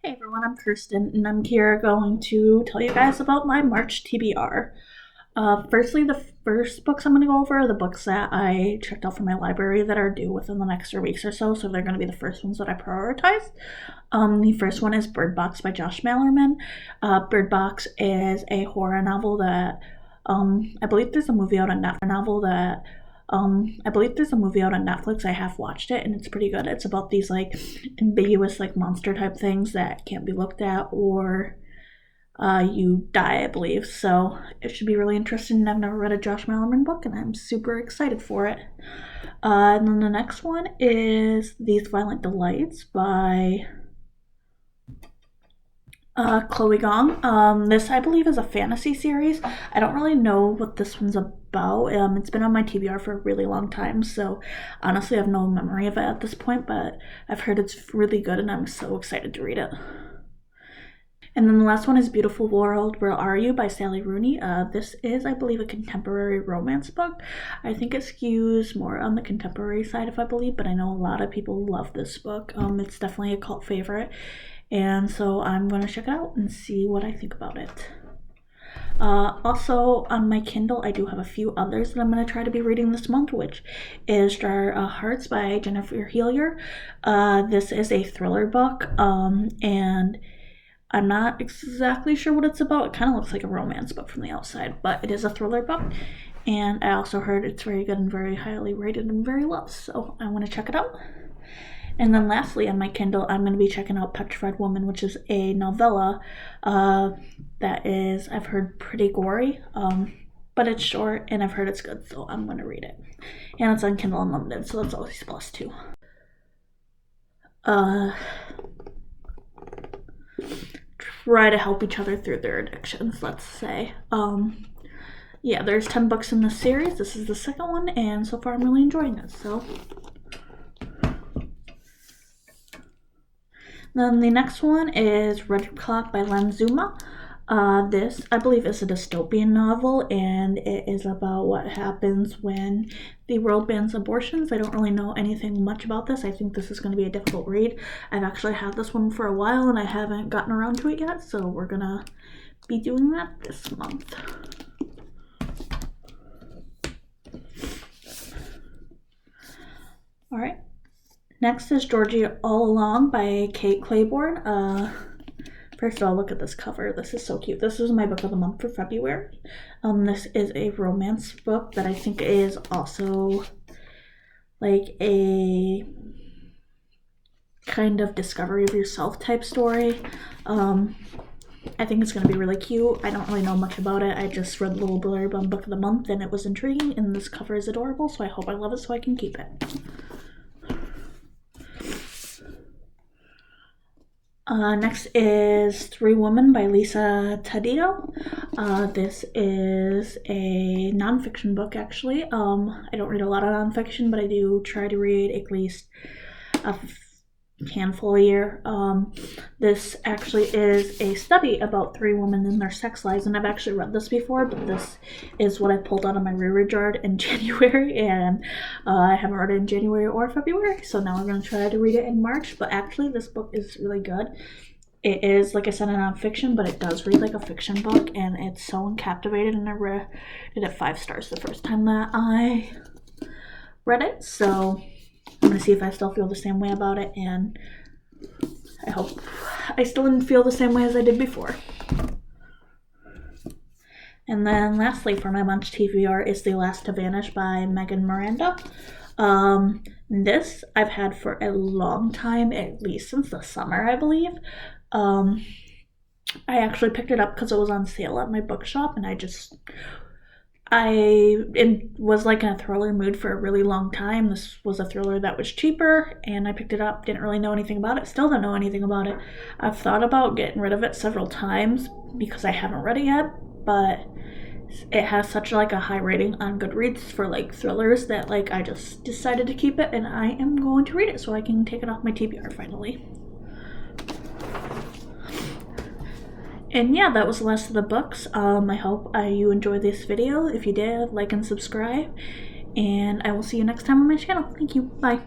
Hey everyone, I'm Kirsten, and I'm here going to tell you guys about my March TBR. Firstly, the first books I'm going to go over are the books that I checked out from my library that are due within the next 3 weeks or so, they're going to be the first ones that I prioritize. The first one is Bird Box by Josh Malerman. Bird Box is a horror novel that I believe there's a movie out on Netflix. I have watched it and it's pretty good. It's about these like ambiguous like monster type things that can't be looked at or you die, I believe. So it should be really interesting. I've never read a Josh Malerman book and I'm super excited for it. And then the next one is These Violent Delights by Chloe Gong. This, I believe, is a fantasy series. I don't really know what this one's about. It's been on my TBR for a really long time, so honestly, I have no memory of it at this point, but I've heard it's really good, and I'm so excited to read it. And then the last one is Beautiful World, Where Are You by Sally Rooney. This is, I believe, a contemporary romance book. I think it skews more on the contemporary side, if I believe, but I know a lot of people love this book. It's definitely a cult favorite. And so I'm going to check it out and see what I think about it. Also, on my Kindle, I do have a few others that I'm going to try to be reading this month, which is Jar Hearts by Jennifer Hillier. This is a thriller book, and I'm not exactly sure what it's about. It kind of looks like a romance book from the outside, but it is a thriller book. And I also heard it's very good and very highly rated and very loved, so I want to check it out. And then lastly, on my Kindle, I'm going to be checking out Petrified Woman, which is a novella that is, I've heard, pretty gory, but it's short, and I've heard it's good, so I'm going to read it. And it's on Kindle Unlimited, so that's always plus too. Try to help each other through their addictions, let's say. Yeah, there's 10 books in this series. This is the second one, and so far I'm really enjoying it, so... Then the next one is Red Clock by Len Zuma. This, I believe, is a dystopian novel, and it is about what happens when the world bans abortions. I don't really know anything much about this. I think this is going to be a difficult read. I've actually had this one for a while, and I haven't gotten around to it yet, so we're going to be doing that this month. All right. Next is Georgie All Along by Kate Claiborne. First of all, look at this cover. This is so cute. This is my book of the month for February. This is a romance book that I think is also like a kind of discovery of yourself type story. I think it's going to be really cute. I don't really know much about it. I just read the little blurb on Book of the Month and it was intriguing, and this cover is adorable, so I hope I love it so I can keep it. Next is Three Women by Lisa Tadito. This is a nonfiction book, actually. I don't read a lot of nonfiction, but I do try to read at least a handful a year. This actually is a study about three women and their sex lives, and I've actually read this before, but this is what I pulled out of my reread jar in January, and I haven't read it in January or February, so now I'm going to try to read it in March. But actually this book is really good. It is, like I said, a nonfiction, but it does read like a fiction book, and it's so captivated, and I rated it 5 stars the first time that I read it, so I'm going to see if I still feel the same way about it, and I hope I still didn't feel the same way as I did before. And then lastly, for my Munch TBR is The Last to Vanish by Megan Miranda. This I've had for a long time, at least since the summer, I believe. I actually picked it up because it was on sale at my bookshop, and I was like in a thriller mood for a really long time. This was a thriller that was cheaper, and I picked it up, didn't really know anything about it, still don't know anything about it. I've thought about getting rid of it several times because I haven't read it yet, but it has such like a high rating on Goodreads for like thrillers that like I just decided to keep it, and I am going to read it so I can take it off my TBR finally. And yeah, that was the last of the books. I hope you enjoyed this video. If you did, like and subscribe. And I will see you next time on my channel. Thank you. Bye.